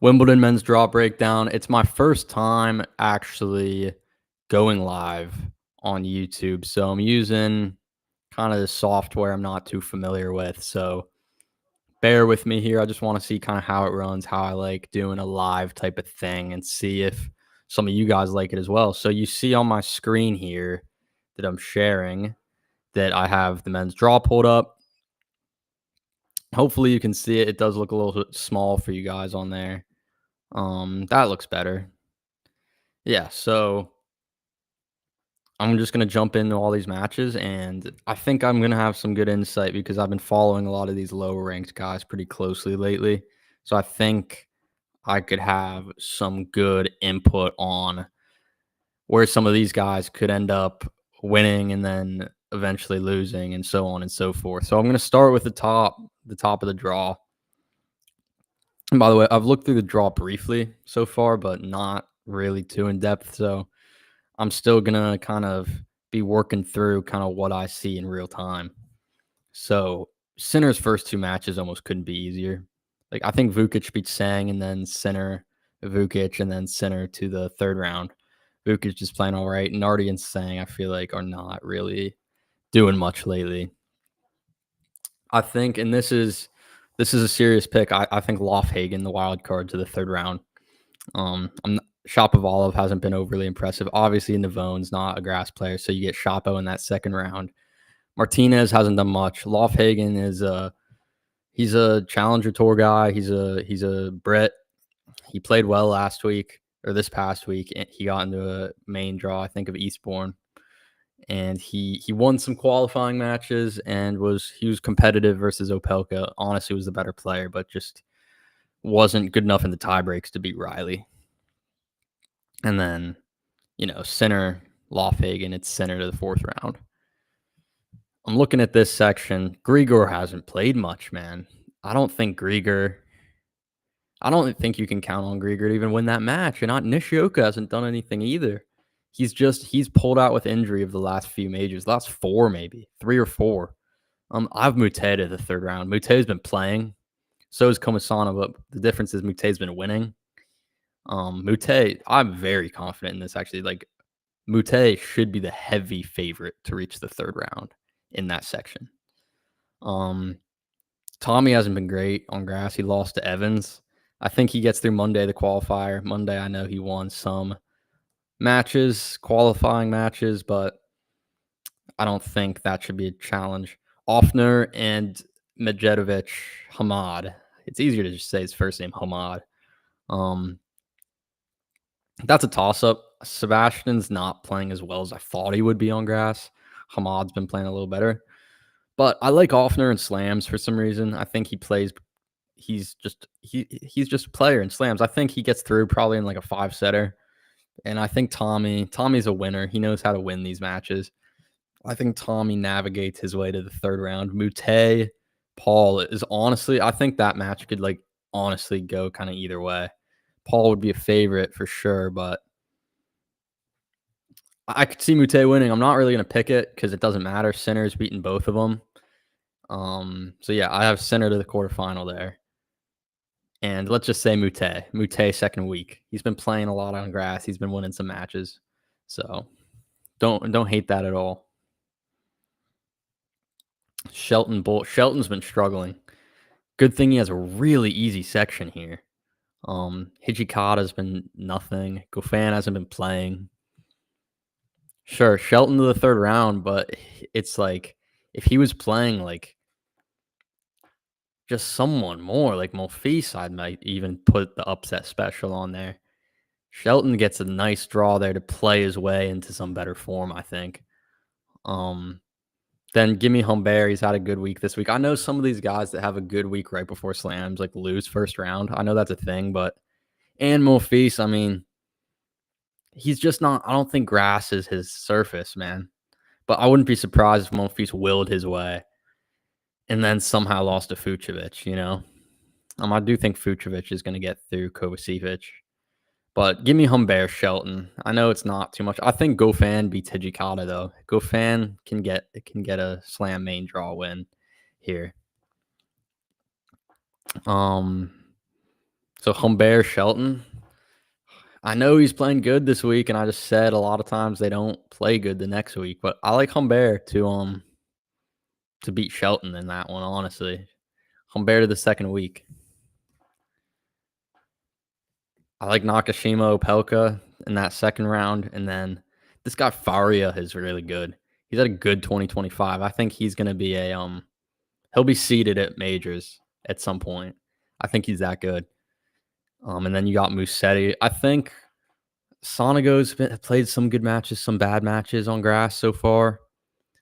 Wimbledon men's draw breakdown. It's my first time actually going live on YouTube. So I'm using kind of the software I'm not too familiar with. So bear with me here. I just want to see kind of how it runs, how I like doing a live type of thing, and see if some of you guys like it as well. So you see on my screen here that I'm sharing that I have the men's draw pulled up. Hopefully you can see it. It does look a little bit small for you guys on there. That looks better. Yeah, so I'm just gonna jump into all these matches, and I think I'm gonna have some good insight because I've been following a lot of these lower ranked guys pretty closely lately. So I think I could have some good input on where some of these guys could end up winning and then eventually losing and so on and so forth. So I'm gonna start with the top of the draw. And by the way, I've looked through the draw briefly so far, but not really too in depth. So I'm still gonna kind of be working through kind of what I see in real time. So Sinner's first two matches almost couldn't be easier. Like I think Vukic beat Sang and then Sinner, Vukic, and then Sinner to the third round. Vukic is playing all right. Nardi and Sang, I feel like, are not really doing much lately. I think, and this is a serious pick. I think Lofhagen, the wild card to the third round. Shapovalov hasn't been overly impressive. Obviously, Navone's not a grass player, so you get Shapo in that second round. Martinez hasn't done much. Lofhagen is he's a challenger tour guy. He's a Brit. He played well last week or this past week. He got into a main draw, I think, of Eastbourne, and he won some qualifying matches and he was competitive versus Opelka. Honestly, was the better player, but just wasn't good enough in the tie breaks to beat Riley. And then, Sinner, Lofhagen, it's Sinner to the fourth round. I'm looking at this section. Grigor hasn't played much, man. I don't think you can count on Grigor to even win that match. And Nishioka hasn't done anything either. He's pulled out with injury of the last few majors, last four, maybe 3 or 4. I have Mute to the third round. Mute's been playing. So is Komisana, but the difference is Mute's been winning. Mute, I'm very confident in this actually. Like Mute should be the heavy favorite to reach the third round in that section. Tommy hasn't been great on grass. He lost to Evans. I think he gets through Monday, the qualifier. Monday, I know he won some matches, qualifying matches, but I don't think that should be a challenge. Offner and Medjedovic, Hamad. It's easier to just say his first name, Hamad. That's a toss-up. Sebastian's not playing as well as I thought he would be on grass. Hamad's been playing a little better. But I like Offner in slams for some reason. I think he's just a player in slams. I think he gets through probably in like a 5-setter. And I think Tommy's a winner. He knows how to win these matches. I think Tommy navigates his way to the third round. Mute, Paul is honestly, I think that match could like honestly go kind of either way. Paul would be a favorite for sure, but I could see Mute winning. I'm not really going to pick it because it doesn't matter. Sinner's beaten both of them. So yeah, I have Sinner to the quarterfinal there. And let's just say Mute second week. He's been playing a lot on grass. He's been winning some matches. So don't hate that at all. Shelton's been struggling. Good thing he has a really easy section here. Hijikata's been nothing. Goffin hasn't been playing. Sure, Shelton to the third round, but it's like if he was playing like just someone more like Monfils, I might even put the upset special on there. Shelton gets a nice draw there to play his way into some better form, I think. Then give me Humbert. He's had a good week this week. I know some of these guys that have a good week right before slams like lose first round. I know that's a thing, and Monfils, I mean, he's just not. I don't think grass is his surface, man. But I wouldn't be surprised if Monfils willed his way and then somehow lost to Fucsovic, I do think Fucsovic is going to get through Kovacevic. But give me Humbert, Shelton. I know it's not too much. I think Goffin beats Hijikata, though. Goffin can get a slam main draw win here. So Humbert Shelton. I know he's playing good this week, and I just said a lot of times they don't play good the next week, but I like Humbert to beat Shelton in that one, honestly. Humbert to the second week. I like Nakashima Opelka in that second round, and then this guy Faria is really good. He's had a good 2025. I think he's gonna be he'll be seeded at majors at some point. I think he's that good. And then you got Musetti. I think Sonego's played some good matches, some bad matches on grass so far.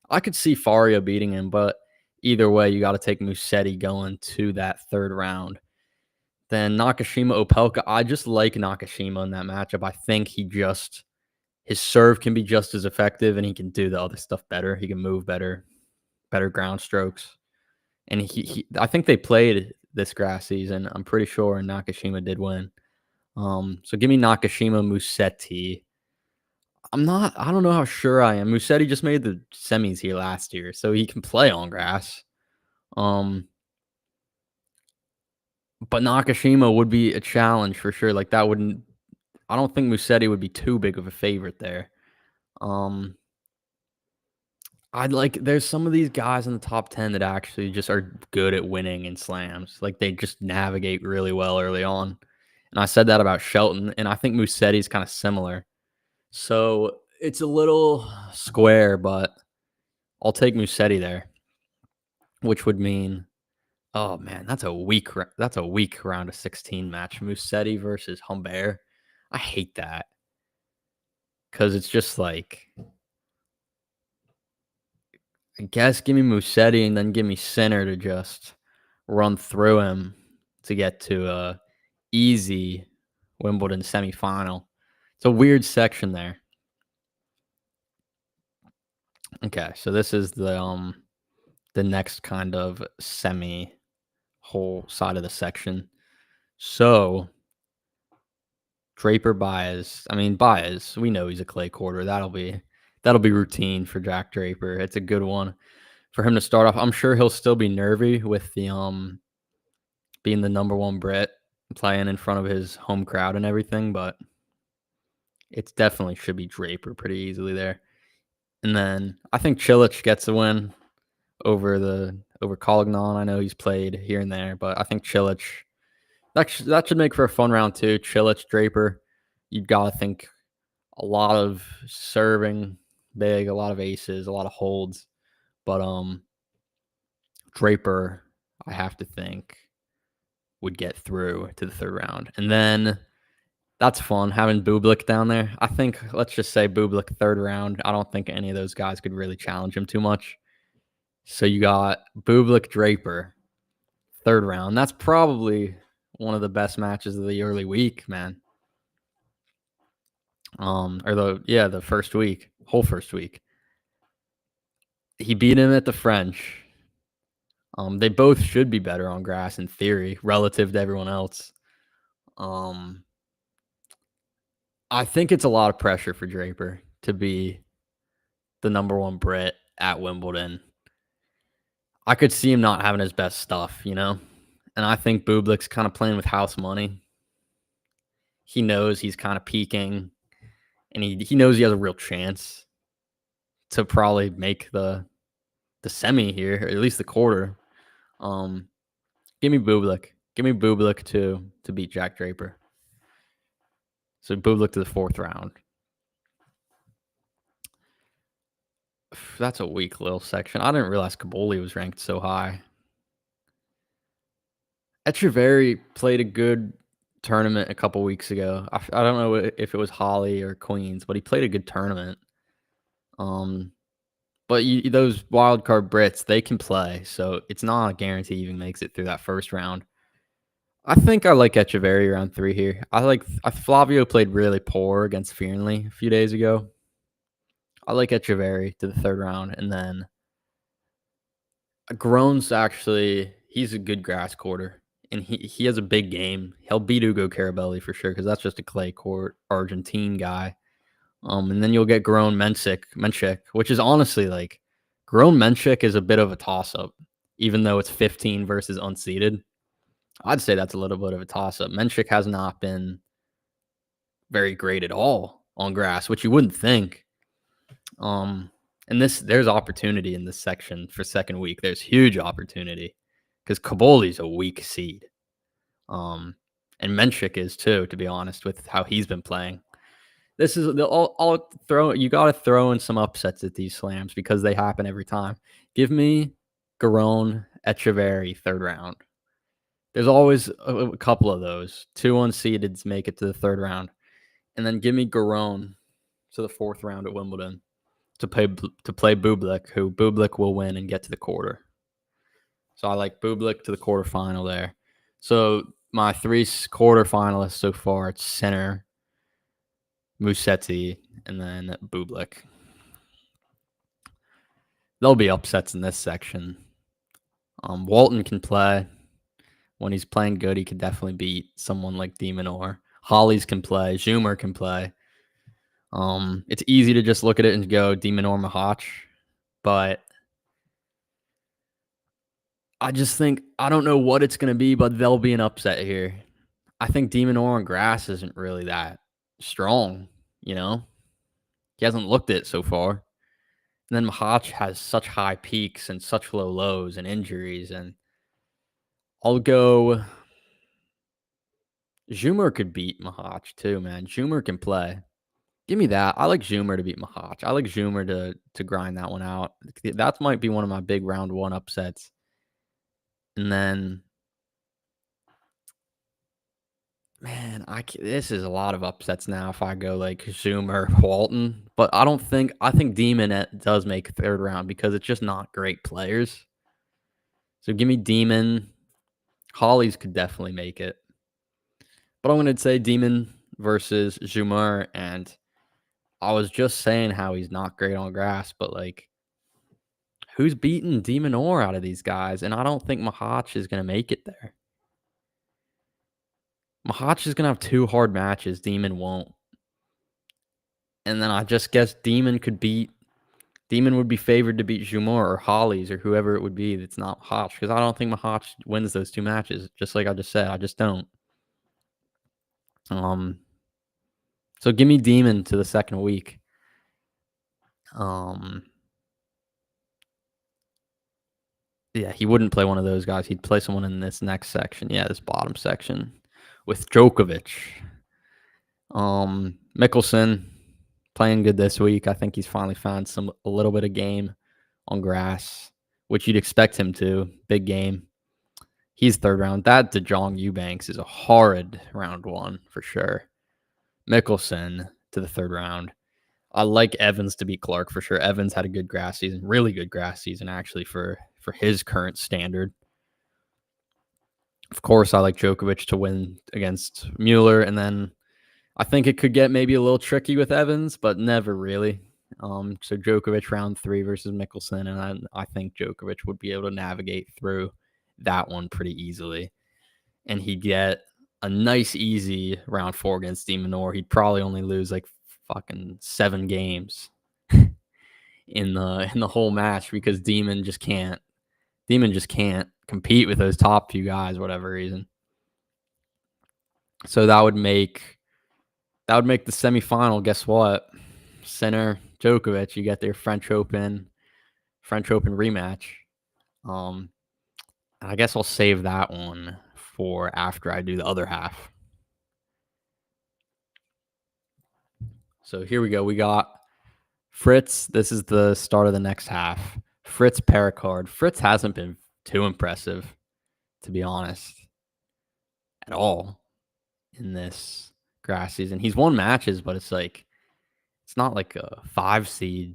I could see Faria beating him, but either way, you got to take Musetti going to that third round. Then Nakashima Opelka. I just like Nakashima in that matchup. I think his serve can be just as effective, and he can do the other stuff better. He can move better, better ground strokes. And I think they played this grass season. I'm pretty sure Nakashima did win. So give me Nakashima Musetti. I don't know how sure I am. Musetti just made the semis here last year, so he can play on grass. But Nakashima would be a challenge for sure. Like that wouldn't I don't think Musetti would be too big of a favorite there. There's some of these guys in the top 10 that actually just are good at winning in slams. Like they just navigate really well early on. And I said that about Shelton, and I think Musetti's kind of similar. So it's a little square, but I'll take Musetti there, which would mean, oh man, that's a weak round of 16 match. Musetti versus Humbert. I hate that because it's just like, I guess give me Musetti and then give me Sinner to just run through him to get to a easy Wimbledon semifinal. It's a weird section there. Okay, so this is the next kind of semi whole side of the section. So Draper Baez. Baez, we know he's a clay quarter. That'll be routine for Jack Draper. It's a good one for him to start off. I'm sure he'll still be nervy with the being the number one Brit, playing in front of his home crowd and everything, but it definitely should be Draper pretty easily there. And then I think Cilic gets the win over Collignon. I know he's played here and there, but I think Cilic that should make for a fun round too. Cilic, Draper, you've got to think a lot of serving big, a lot of aces, a lot of holds, but Draper, I have to think, would get through to the third round. And then that's fun having Bublik down there. I think, let's just say Bublik third round. I don't think any of those guys could really challenge him too much. So you got Bublik Draper third round. That's probably one of the best matches of the early week, man. The first week, whole first week. He beat him at the French. They both should be better on grass in theory relative to everyone else. I think it's a lot of pressure for Draper to be the number one Brit at Wimbledon. I could see him not having his best stuff, And I think Bublik's kind of playing with house money. He knows he's kind of peaking, and he knows he has a real chance to probably make the semi here, or at least the quarter. Give me Bublik. Give me Bublik to beat Jack Draper. So Bublik to the fourth round. That's a weak little section. I didn't realize Kaboli was ranked so high. Etcheverry played a good tournament a couple weeks ago. I don't know if it was Holly or Queens, but he played a good tournament. But those wild card Brits, they can play, so it's not a guarantee he even makes it through that first round. I think I like Etcheverry round 3 here. Flavio played really poor against Fearnley a few days ago. I like Etcheverry to the third round, and then Groen's he's a good grass quarter, and he has a big game. He'll beat Ugo Carabelli for sure because that's just a clay court Argentine guy. And then you'll get Groen Menchik, which is honestly like Groen Menchik is a bit of a toss-up, even though it's 15 versus unseeded. I'd say that's a little bit of a toss-up. Menchik has not been very great at all on grass, which you wouldn't think. And there's opportunity in this section for second week. There's huge opportunity because Kaboli's a weak seed. And Menchik is too, to be honest, with how he's been playing. This is I'll throw you got to throw in some upsets at these slams because they happen every time. Give me Garon, Echeverry, third round. There's always a couple of those. 2 unseededs make it to the third round, and then give me Garon to the fourth round at Wimbledon to play Bublik, who Bublik will win and get to the quarter. So I like Bublik to the quarterfinal there. So my 3 quarterfinalists so far, it's Sinner, Musetti, and then Bublik. There'll be upsets in this section. Walton can play. When he's playing good, he could definitely beat someone like de Minaur. Hollies can play. Zoomer can play. It's easy to just look at it and go de Minaur Mahac, but I just think I don't know what it's going to be, but there'll be an upset here. I think de Minaur on grass isn't really that strong, you know? He hasn't looked it so far. And then Mahac has such high peaks and such low lows and injuries, and I'll go. Zoomer could beat Mahac too, man. Zoomer can play. Give me that. I like Zoomer to beat Mahac. I like Zoomer to grind that one out. That might be one of my big round 1 upsets. And then, man, this is a lot of upsets now if I go like Zoomer, Walton. But I think Demon does make third round because it's just not great players. So give me Demon. Hollies could definitely make it. But I'm going to say Demon versus Zoomer. And I was just saying how he's not great on grass, but like, who's beating de Minaur out of these guys? And I don't think Mahac is going to make it there. Mahac is going to have 2 hard matches. Demon won't. And then I just guess Demon would be favored to beat Zoomer or Hollies or whoever it would be that's not Mahac, because I don't think Mahac wins those 2 matches. Just like I just said, I just don't. So give me Demon to the second week. Yeah, he wouldn't play one of those guys. He'd play someone in this next section. Yeah, this bottom section with Djokovic. Mickelson playing good this week. I think he's finally found a little bit of game on grass, which you'd expect him to. Big game. He's third round. That De Jong Eubanks is a horrid round 1 for sure. Mickelson to the third round. I like Evans to beat Clark for sure. Evans had a good grass season, really good grass season actually for his current standard. Of course, I like Djokovic to win against Mueller, and then I think it could get maybe a little tricky with Evans, but never really. So Djokovic round 3 versus Mickelson, and I think Djokovic would be able to navigate through that one pretty easily, and he'd get a nice, easy round 4 against de Minaur. He'd probably only lose like fucking 7 games in the whole match because Demon just can't compete with those top few guys, whatever reason. So that would make the semifinal. Guess what? Sinner, Djokovic, you get their French Open rematch. I guess I'll save that one for after I do the other half. So here we go. We got Fritz. This is the start of the next half. Fritz Pericard. Fritz hasn't been too impressive, to be honest, at all in this grass season. He's won matches, but it's not like a 5 seed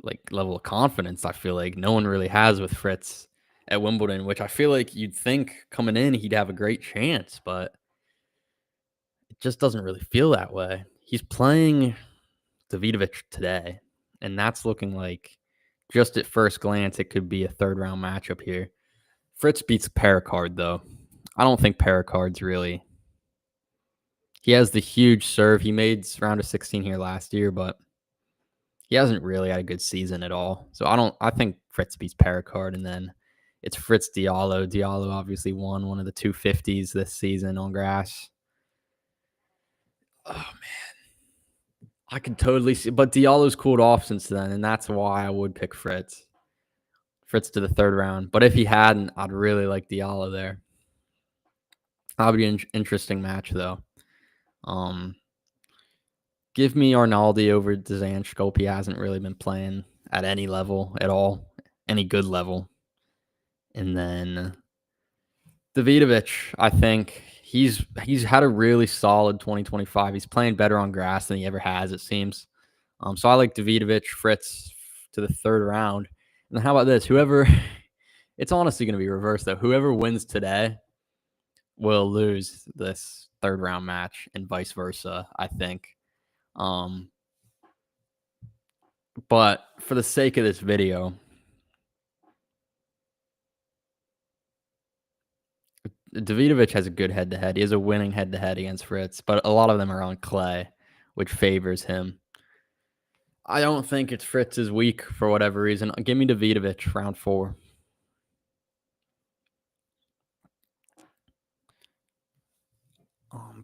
like level of confidence. I feel like no one really has with Fritz at Wimbledon, which I feel like you'd think coming in he'd have a great chance, but it just doesn't really feel that way. He's playing Davidovich today, and that's looking like, just at first glance, it could be a third round matchup here. Fritz beats Pericard, though. I don't think Pericard's really. He has the huge serve. He made round of 16 here last year, but he hasn't really had a good season at all. So I think Fritz beats Pericard, and then It's Fritz Diallo. Diallo obviously won one of the 250s this season on grass. Oh, man. I could totally see, but Diallo's cooled off since then, and that's why I would pick Fritz. Fritz to the third round. But if he hadn't, I'd really like Diallo there. That would be an interesting match, though. Give me Arnaldi over Dzanskop. He hasn't really been playing at any level at all, any good level. And then Davidovich, I think he's had a really solid 2025. He's playing better on grass than he ever has, it seems. So I like Davidovich, Fritz to the third round. And how about this? Whoever, it's honestly going to be reversed, though. Whoever wins today will lose this third round match and vice versa, I think. But for the sake of this video, Davidovich has a good head-to-head. He has a winning head-to-head against Fritz, but a lot of them are on clay, which favors him. I don't think it's Fritz's week for whatever reason. Give me Davidovich, round 4.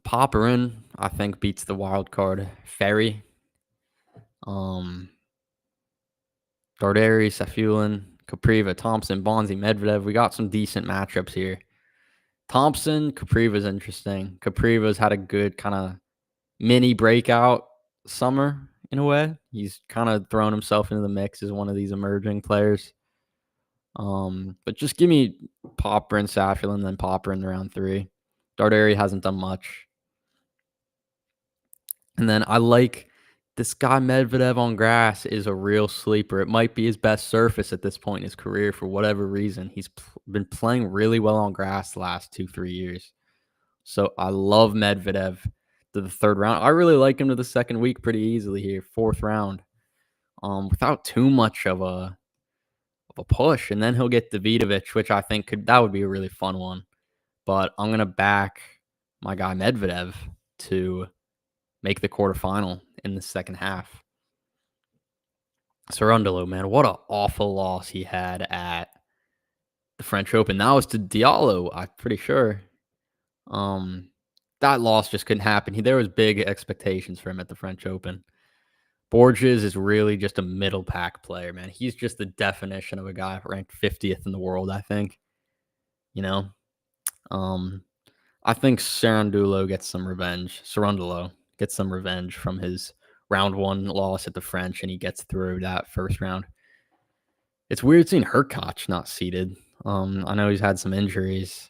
Popperin, I think, beats the wild card. Ferry. Darderi, Safulin, Capriva, Thompson, Bonzi, Medvedev. We got some decent matchups here. Thompson, Capriva's interesting. Capriva's had a good kind of mini breakout summer in a way. He's kind of thrown himself into the mix as one of these emerging players. But just give me Popper and Safulin, then Popper in round 3. Darderi hasn't done much. And then I like this guy Medvedev on grass is a real sleeper. It might be his best surface at this point in his career for whatever reason. He's been playing really well on grass the last 2-3 years. So I love Medvedev to the third round. I really like him to the second week pretty easily here, 4th round, without too much of a push. And then he'll get Davidovich, which I think that would be a really fun one. But I'm going to back my guy Medvedev to make the quarterfinal in the second half. Cerundolo, man, what an awful loss he had at the French Open. That was to Diallo, I'm pretty sure. That loss just couldn't happen. There was big expectations for him at the French Open. Borges is really just a middle pack player, man. He's just the definition of a guy ranked 50th in the world, I think. You know? I think Cerundolo gets some revenge. Cerundolo gets some revenge from his round 1 loss at the French, and he gets through that first round. It's weird seeing Hurkacz not seeded. I know he's had some injuries.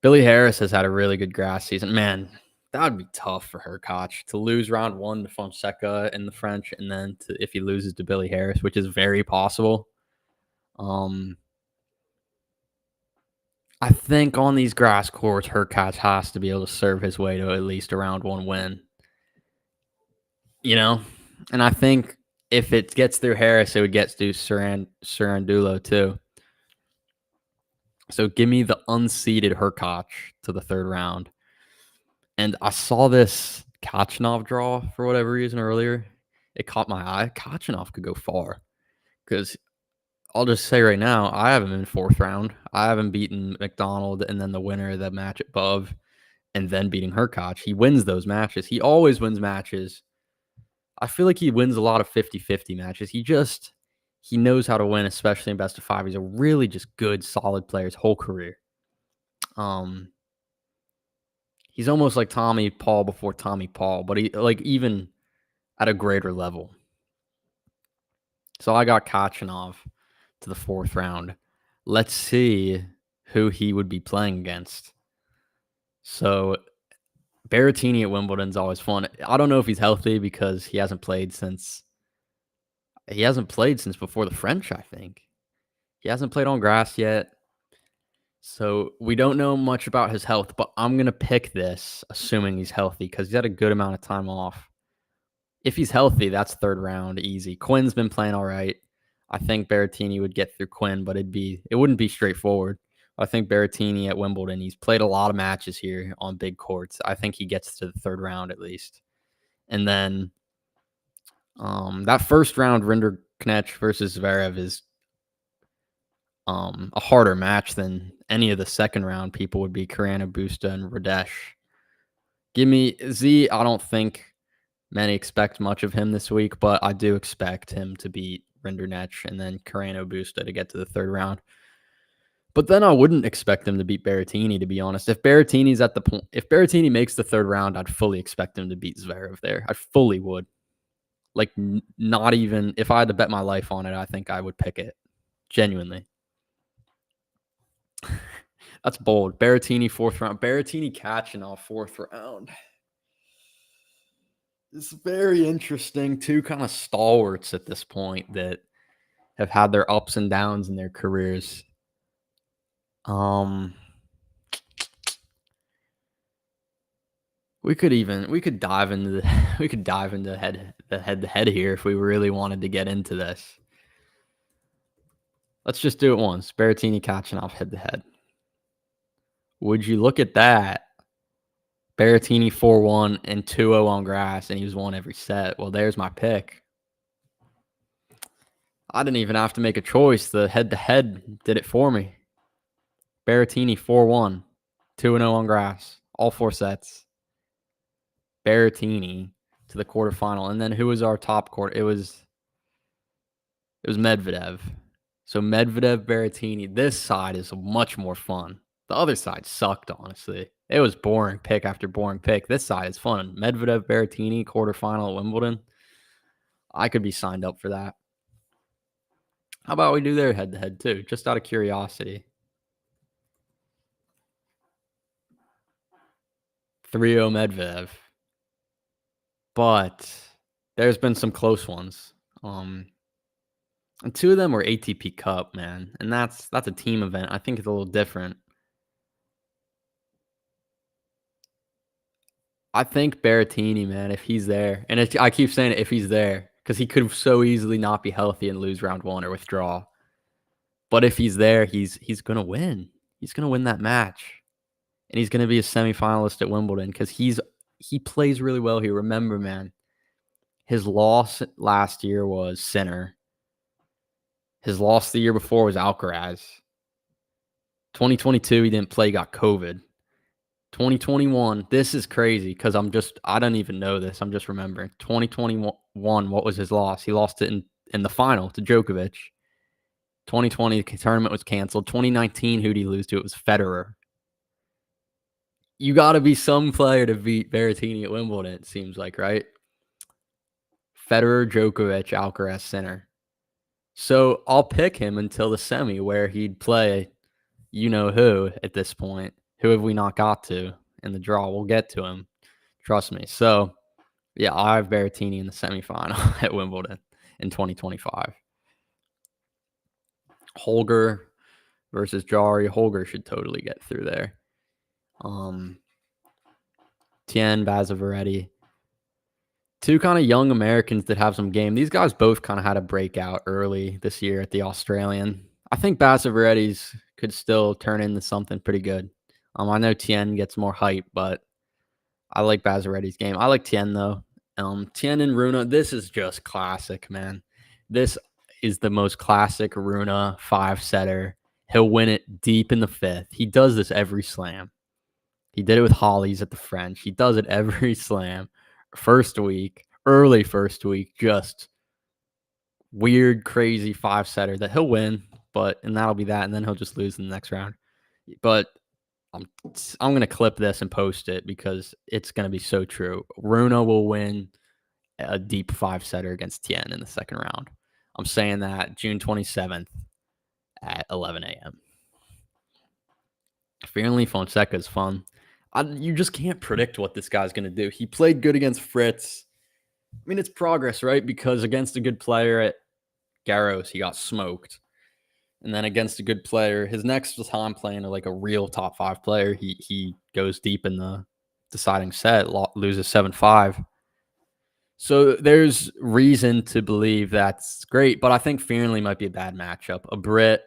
Billy Harris has had a really good grass season. Man, that would be tough for Hurkacz to lose round 1 to Fonseca in the French, and then if he loses to Billy Harris, which is very possible. I think on these grass courts, Hurkacz has to be able to serve his way to at least a round 1 win. You know? And I think if it gets through Harris, it would get through Cerundolo too. So give me the unseeded Hurkacz to the third round. And I saw this Kachanov draw for whatever reason earlier. It caught my eye. Kachanov could go far. Because I'll just say right now, I have him in 4th round. I haven't beaten McDonald and then the winner of the match above and then beating Hurkacz. He wins those matches. He always wins matches. I feel like he wins a lot of 50-50 matches. He knows how to win, especially in best of 5. He's a really just good, solid player his whole career. He's almost like Tommy Paul before Tommy Paul, but he even at a greater level. So I got Kachanov to the 4th round. Let's see who he would be playing against. So Berrettini at Wimbledon's always fun. I don't know if he's healthy because he hasn't played since before the French, I think. He hasn't played on grass yet. So we don't know much about his health, but I'm going to pick this assuming he's healthy because he's had a good amount of time off. If he's healthy, that's 3rd round easy. Quinn's been playing all right. I think Berrettini would get through Quinn, but it wouldn't be straightforward. I think Berrettini at Wimbledon, he's played a lot of matches here on big courts. I think he gets to the 3rd round at least. And then that first round, Rinderknech versus Zverev is a harder match than any of the second round people would be Carano Busta and Radesh. Give me Z. I don't think many expect much of him this week, but I do expect him to beat Rinderknech and then Carano Busta to get to the third round. But then I wouldn't expect him to beat Berrettini, to be honest. If Berrettini's at the point, if Berrettini makes the third round, I'd fully expect him to beat Zverev there. I fully would. Like, not even if I had to bet my life on it, I think I would pick it. Genuinely. That's bold. Berrettini, fourth round. Berrettini catching off fourth round. It's very interesting. Two kind of stalwarts at this point that have had their ups and downs in their careers. We could dive into the head to head here if we really wanted to get into this. Let's just do it once. Berrettini catching off head to head. Would you look at that? Berrettini 4-1 and 2-0 on grass, and he was won every set. Well, there's my pick. I didn't even have to make a choice. The head-to-head did it for me. Berrettini 4-1, 2-0 on grass, all 4 sets. Berrettini to the quarterfinal. And then who was our top quarter? It was Medvedev. So Medvedev, Berrettini. This side is much more fun. The other side sucked, honestly. It was boring pick after boring pick. This side is fun. Medvedev, Berrettini, quarterfinal at Wimbledon. I could be signed up for that. How about we do their head-to-head too, just out of curiosity? 3-0 Medvedev. But there's been some close ones. And 2 of them were ATP Cup, man. And that's a team event. I think it's a little different. I think Berrettini, man, if he's there. And I keep saying it, if he's there, because he could so easily not be healthy and lose round 1 or withdraw. But if he's there, he's going to win. He's going to win that match. And he's going to be a semifinalist at Wimbledon because he plays really well here. Remember, man, his loss last year was Sinner. His loss the year before was Alcaraz. 2022, he didn't play, got COVID. 2021, this is crazy because I don't even know this. I'm just remembering. 2021, what was his loss? He lost it in the final to Djokovic. 2020, the tournament was canceled. 2019, who did he lose to? It was Federer. You got to be some player to beat Berrettini at Wimbledon, it seems like, right? Federer, Djokovic, Alcaraz, Sinner. So I'll pick him until the semi where he'd play you-know-who at this point. Who have we not got to in the draw? We'll get to him. Trust me. So, yeah, I have Berrettini in the semifinal at Wimbledon in 2025. Holger versus Jari. Holger should totally get through there. Tien, Basaveretti. 2 kind of young Americans that have some game. These guys both kind of had a breakout early this year at the Australian. I think Basaveretti's could still turn into something pretty good. I know Tien gets more hype, but I like Basaretti's game. I like Tien, though. Tien and Rune, this is just classic, man. This is the most classic Rune 5-setter. He'll win it deep in the 5th. He does this every slam. He did it with Hollies at the French. He does it every slam. Early first week, just weird, crazy 5-setter that he'll win, and that'll be that, and then he'll just lose in the next round. But I'm going to clip this and post it because it's going to be so true. Rune will win a deep 5-setter against Tien in the second round. I'm saying that June 27th at 11 a.m. Finally, Fonseca is fun. You just can't predict what this guy's going to do. He played good against Fritz. I mean, it's progress, right? Because against a good player at Garros, he got smoked. And then against a good player, his next time playing like a real top 5 player, he goes deep in the deciding set, loses 7-5. So there's reason to believe that's great, but I think Fearnley might be a bad matchup. A Brit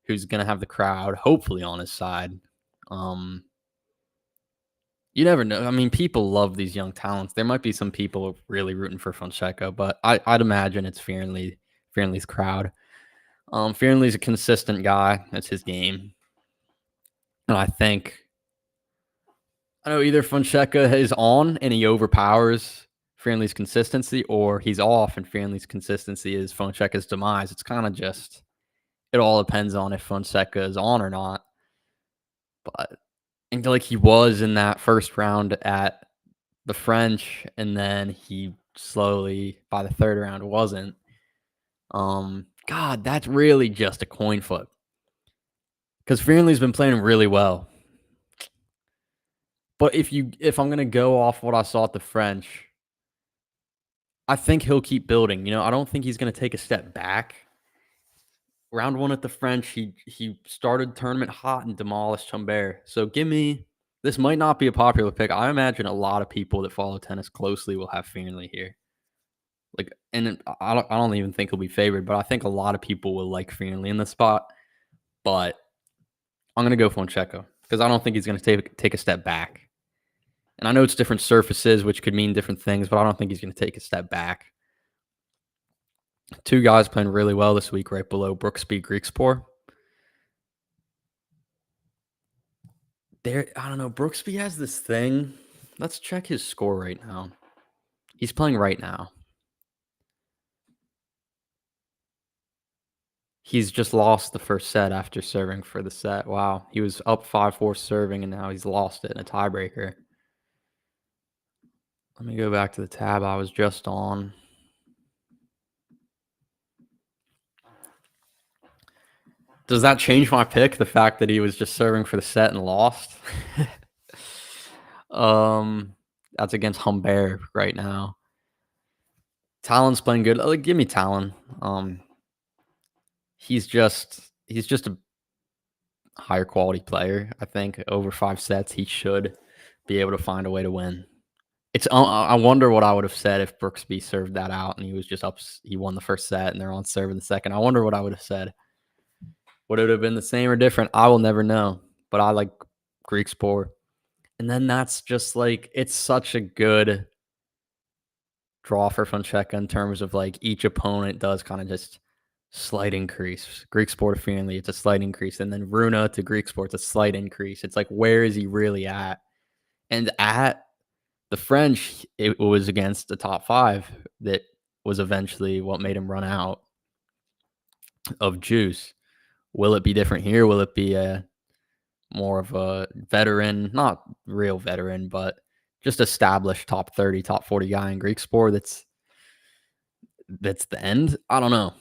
who's going to have the crowd hopefully on his side. You never know. I mean, people love these young talents. There might be some people really rooting for Fonseca, but I'd imagine it's Fearnley's crowd. Fearnley's a consistent guy. That's his game. And I know either Fonseca is on and he overpowers Fearnley's consistency, or he's off and Fearnley's consistency is Fonseca's demise. It's kind of just, it all depends on if Fonseca is on or not. But and like he was in that first round at the French, and then he slowly by the third round wasn't. God, that's really just a coin flip because Fearnley's been playing really well. But if I'm gonna go off what I saw at the French, I think he'll keep building. I don't think he's gonna take a step back. Round one at the French, he started tournament hot and demolished Humbert. So this might not be a popular pick. I imagine a lot of people that follow tennis closely will have Fearnley here. And I don't even think he'll be favored, but I think a lot of people will like Fearnley in the spot. But I'm gonna go Fonseca because I don't think he's gonna take a step back. And I know it's different surfaces, which could mean different things, but I don't think he's gonna take a step back. Two guys playing really well this week, right below Brooksby, Griekspoor. I don't know. Brooksby has this thing. Let's check his score right now. He's playing right now. He's just lost the first set after serving for the set. Wow. He was up 5-4 serving, and now he's lost it in a tiebreaker. Let me go back to the tab I was just on. Does that change my pick, the fact that he was just serving for the set and lost? That's against Humbert right now. Talon's playing good. Give me Talon. He's just a higher quality player. I think over 5 sets, he should be able to find a way to win. I wonder what I would have said if Brooksby served that out and he was just up. He won the first set and they're on serve in the second. I wonder what I would have said. Would it have been the same or different? I will never know. But I like Griekspoor. And then that's just it's such a good draw for Fonseca in terms of each opponent does kind of just slight increase. Griekspoor to Fearnley, it's a slight increase. And then Runa to Griekspoor, it's a slight increase. It's where is he really at? And at the French, it was against the top 5 that was eventually what made him run out of juice. Will it be different here? Will it be more of a veteran, not real veteran, but just established top 30, top 40 guy in Griekspoor that's the end? I don't know.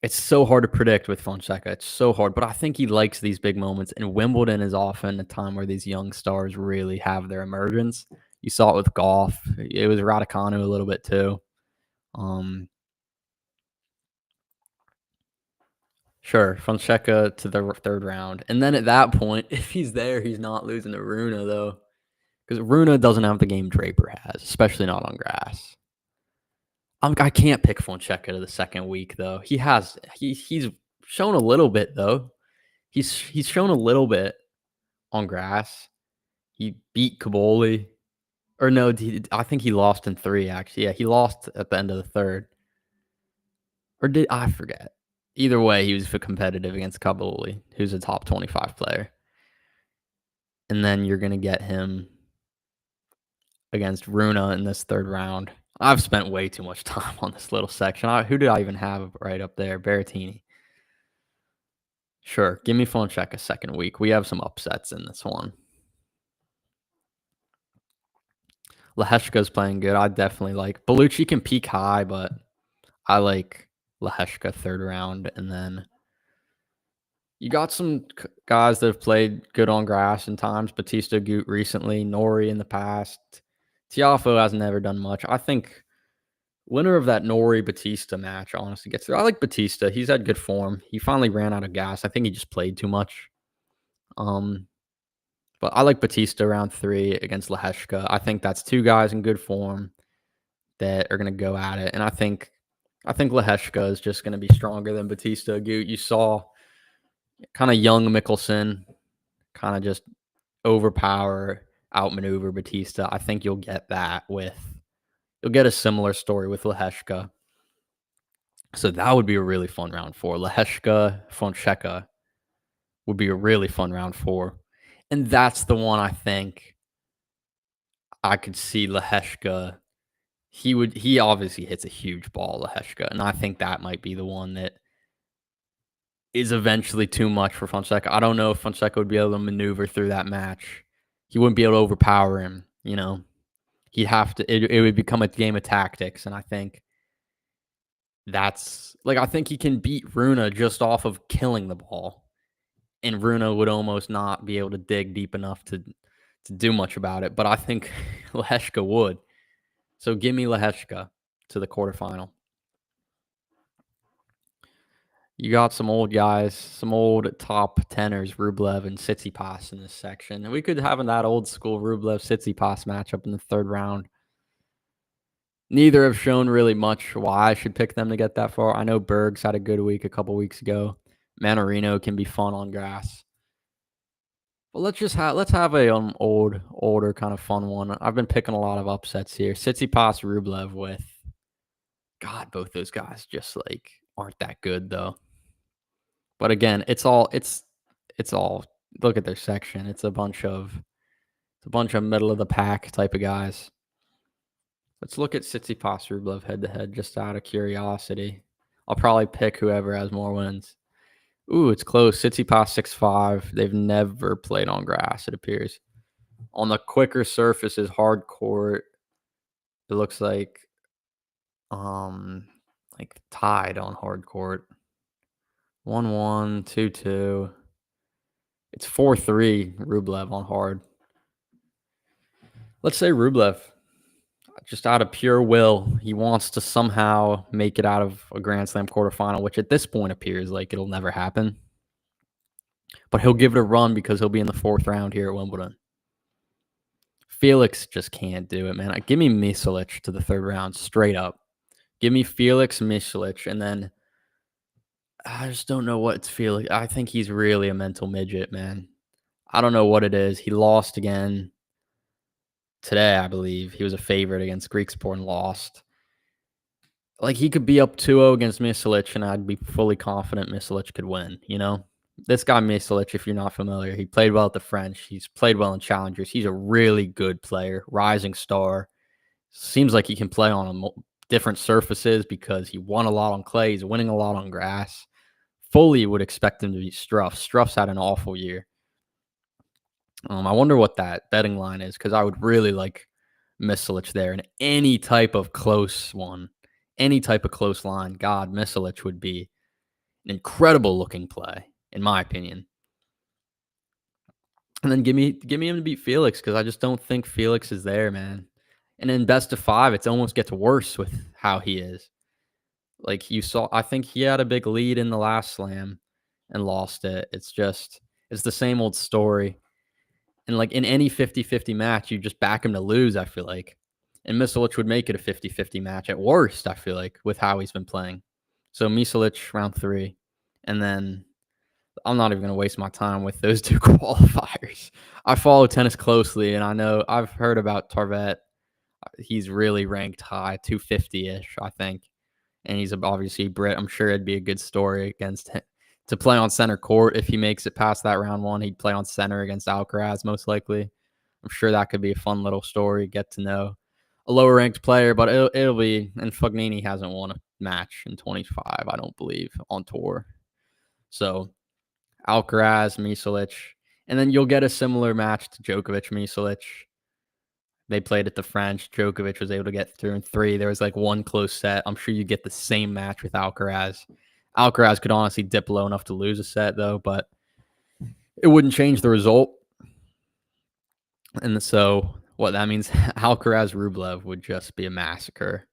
It's so hard to predict with Fonseca. It's so hard, but I think he likes these big moments, and Wimbledon is often a time where these young stars really have their emergence. You saw it with golf. It was Raducanu a little bit too. Sure, Fonseca to the third round. And then at that point, if he's there, he's not losing to Runa, though. Because Runa doesn't have the game Draper has, especially not on grass. I can't pick Fonseca to the second week, though. He's shown a little bit, though. He's shown a little bit on grass. He beat Kaboli. Or no, I think he lost in 3, actually. Yeah, he lost at the end of the third. Or did I forget? Either way, he was competitive against Kaboli, who's a top 25 player. And then you're going to get him against Runa in this third round. I've spent way too much time on this little section. Who did I even have right up there? Berrettini. Sure, give me Fonseca second week. We have some upsets in this one. Leheshka's playing good. I definitely like. Bellucci can peak high, but I like Leheshka third round. And then you got some guys that have played good on grass in times. Batista Gut recently, Nori in the past. Tiafoe has never done much. I think winner of that Nori-Batista match honestly gets through. I like Batista. He's had good form. He finally ran out of gas. I think he just played too much. But I like Batista round 3 against Leheshka. I think that's 2 guys in good form that are going to go at it. And I think Leheshka is just going to be stronger than Batista Gut. You saw kind of young Mickelson kind of just overpower, outmaneuver Batista. I think you'll get a similar story with Leheshka. So that would be a really fun round 4. Leheshka, Fonseca would be a really fun round 4. And that's the one I think I could see Leheshka. He obviously hits a huge ball, Leheshka, and I think that might be the one that is eventually too much for Fonseca. I don't know if Fonseca would be able to maneuver through that match. He wouldn't be able to overpower him, you know. He'd have to it would become a game of tactics, and I think I think he can beat Runa just off of killing the ball. And Runa would almost not be able to dig deep enough to do much about it. But I think Leheshka would. So give me Leheshka to the quarterfinal. You got some old guys, some old top tenors, Rublev and Tsitsipas in this section. And we could have that old school Rublev-Tsitsipas matchup in the third round. Neither have shown really much why I should pick them to get that far. I know Berg's had a good week a couple weeks ago. Manarino can be fun on grass. But let's have a older kind of fun one. I've been picking a lot of upsets here. Tsitsipas, Rublev with both those guys just like aren't that good though. But again, it's all look at their section. It's a bunch of middle of the pack type of guys. Let's look at Tsitsipas, Rublev head to head just out of curiosity. I'll probably pick whoever has more wins. Ooh, it's close. Tsitsipas 6'5". They've never played on grass, it appears. On the quicker surfaces, hard court, it looks like tied on hard court. 1-1, 2-2. It's 4-3 Rublev on hard. Let's say Rublev, just out of pure will, he wants to somehow make it out of a Grand Slam quarterfinal, which at this point appears like it'll never happen. But he'll give it a run because he'll be in the fourth round here at Wimbledon. Felix just can't do it, man. Give me Miselic to the third round straight up. Give me Felix, Miselic, and then I just don't know what's Felix. I think he's really a mental midget, man. I don't know what it is. He lost again today, I believe. He was a favorite against Griekspoor and lost. Like, he could be up 2-0 against Miselic, and I'd be fully confident Miselic could win, you know? This guy Miselic, if you're not familiar, he played well at the French. He's played well in challengers. He's a really good player, rising star. Seems like he can play on different surfaces because he won a lot on clay. He's winning a lot on grass. Fully would expect him to be Struff. Struff's had an awful year. I wonder what that betting line is because I would really like Miselic there in any type of close one, any type of close line. God, Miselic would be an incredible looking play, in my opinion. And then give me him to beat Felix because I just don't think Felix is there, man. And in best of 5, it almost gets worse with how he is. Like you saw, I think he had a big lead in the last slam and lost it. It's the same old story. And like in any 50-50 match, you just back him to lose, I feel like. And Miselic would make it a 50-50 match at worst, I feel like, with how he's been playing. So Miselic, round 3. And then I'm not even going to waste my time with those two qualifiers. I follow tennis closely, and I know I've heard about Tarvet. He's really ranked high, 250-ish, I think. And he's obviously Brit. I'm sure it'd be a good story against him. To play on center court, if he makes it past that round 1, he'd play on center against Alcaraz, most likely. I'm sure that could be a fun little story, get to know a lower-ranked player, but it'll be – and Fognini hasn't won a match in 25, I don't believe, on tour. So Alcaraz, Miselic, and then you'll get a similar match to Djokovic, Miselic. They played at the French. Djokovic was able to get through in 3. There was like one close set. I'm sure you get the same match with Alcaraz. Alcaraz could honestly dip low enough to lose a set, though, but it wouldn't change the result. And so what that means, Alcaraz Rublev would just be a massacre.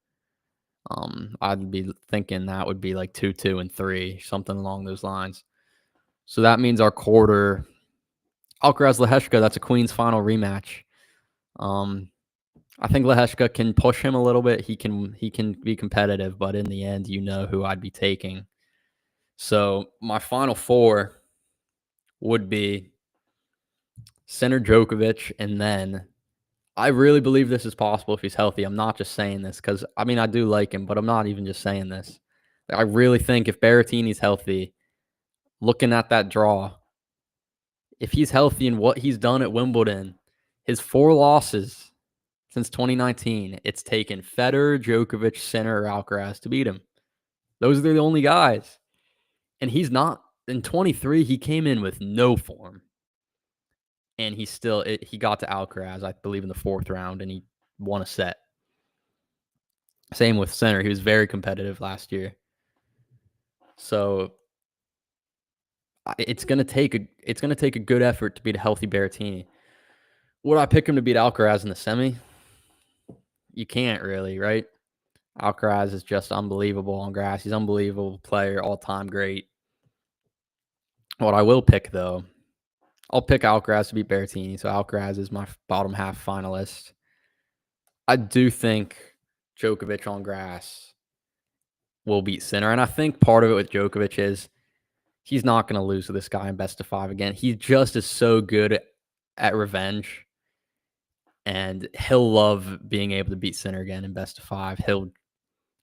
I'd be thinking that would be like 2-2 and 3, something along those lines. So that means our quarter, Alcaraz Leheshka, that's a Queen's final rematch. I think Leheshka can push him a little bit. He can be competitive, but in the end, you know who I'd be taking. So my final 4 would be Sinner, Djokovic, and then I really believe this is possible if he's healthy. I'm not just saying this because, I mean, I do like him, but I'm not even just saying this. I really think if Berrettini's healthy, looking at that draw, if he's healthy and what he's done at Wimbledon, his 4 losses since 2019, it's taken Federer, Djokovic, Sinner, or Alcaraz to beat him. Those are the only guys. And he's not in 23, he came in with no form. And he got to Alcaraz, I believe, in the 4th round, and he won a set. Same with Sinner. He was very competitive last year. So it's gonna take a good effort to beat a healthy Berrettini. Would I pick him to beat Alcaraz in the semi? You can't really, right? Alcaraz is just unbelievable on grass. He's an unbelievable player, all-time great. What I will pick, though, I'll pick Alcaraz to beat Berrettini. So Alcaraz is my bottom half finalist. I do think Djokovic on grass will beat Sinner. And I think part of it with Djokovic is he's not going to lose to this guy in best of 5 again. He just is so good at revenge. And he'll love being able to beat Sinner again in best of 5.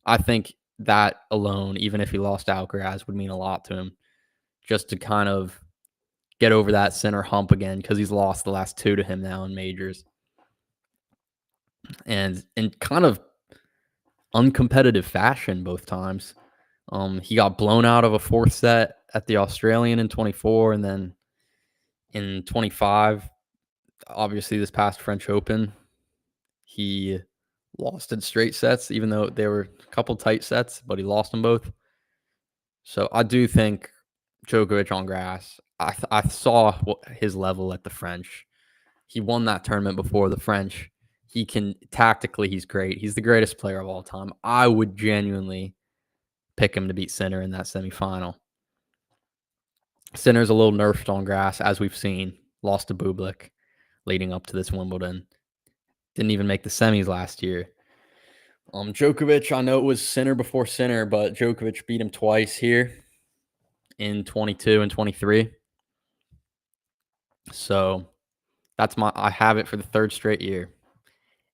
I think that alone, even if he lost to Alcaraz, would mean a lot to him. Just to kind of get over that Sinner hump again, because he's lost the last 2 to him now in majors. And in kind of uncompetitive fashion both times. He got blown out of a 4th set at the Australian in 24, and then in 25, obviously this past French Open, he lost in straight sets, even though they were a couple tight sets, but he lost them both. So I do think Djokovic on grass, I saw his level at the French. He won that tournament before the French. Tactically, he's great. He's the greatest player of all time. I would genuinely pick him to beat Sinner in that semifinal. Sinner's a little nerfed on grass, as we've seen. Lost to Bublik leading up to this Wimbledon. Didn't even make the semis last year. Djokovic, I know it was Sinner before Sinner, but Djokovic beat him twice here in 22 and 23. So I have it for the 3rd straight year.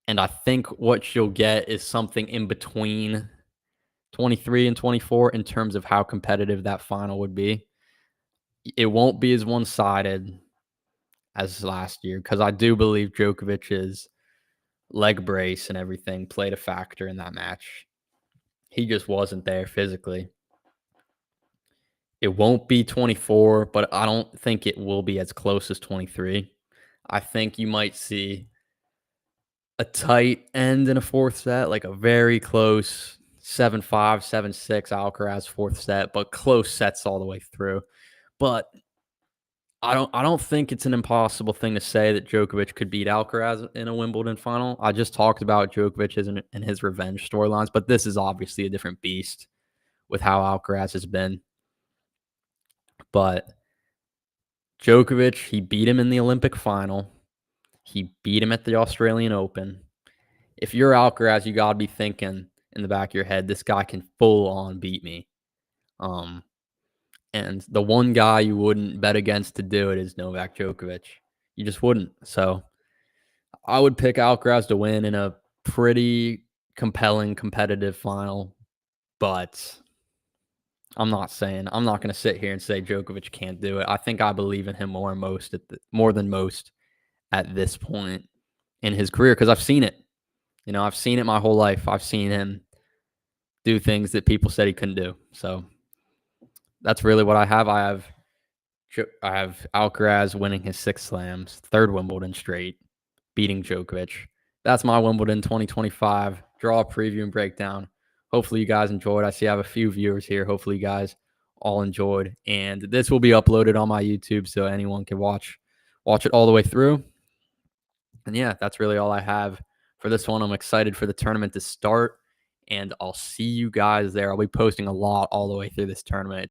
And I think what you'll get is something in between 23 and 24 in terms of how competitive that final would be. It won't be as one-sided as last year, because I do believe Djokovic's leg brace and everything played a factor in that match. He just wasn't there physically. It won't be 24, but I don't think it will be as close as 23. I think you might see a tight end in a 4th set, like a very close 7-5, 7-6 Alcaraz 4th set, but close sets all the way through. But I don't think it's an impossible thing to say that Djokovic could beat Alcaraz in a Wimbledon final. I just talked about Djokovic and his revenge storylines, but this is obviously a different beast with how Alcaraz has been. But Djokovic, he beat him in the Olympic final. He beat him at the Australian Open. If you're Alcaraz, you got to be thinking in the back of your head, this guy can full on beat me. And the one guy you wouldn't bet against to do it is Novak Djokovic. You just wouldn't. So I would pick Alcaraz to win in a pretty compelling, competitive final. But I'm not going to sit here and say Djokovic can't do it. I think I believe in him more than most at this point in his career, because I've seen it. I've seen it my whole life. I've seen him do things that people said he couldn't do. So that's really what I have. I have Alcaraz winning his 6 slams, 3rd Wimbledon straight, beating Djokovic. That's my Wimbledon 2025 draw preview and breakdown. Hopefully you guys enjoyed. I see I have a few viewers here. Hopefully you guys all enjoyed. And this will be uploaded on my YouTube so anyone can watch it all the way through. And yeah, that's really all I have for this one. I'm excited for the tournament to start, and I'll see you guys there. I'll be posting a lot all the way through this tournament.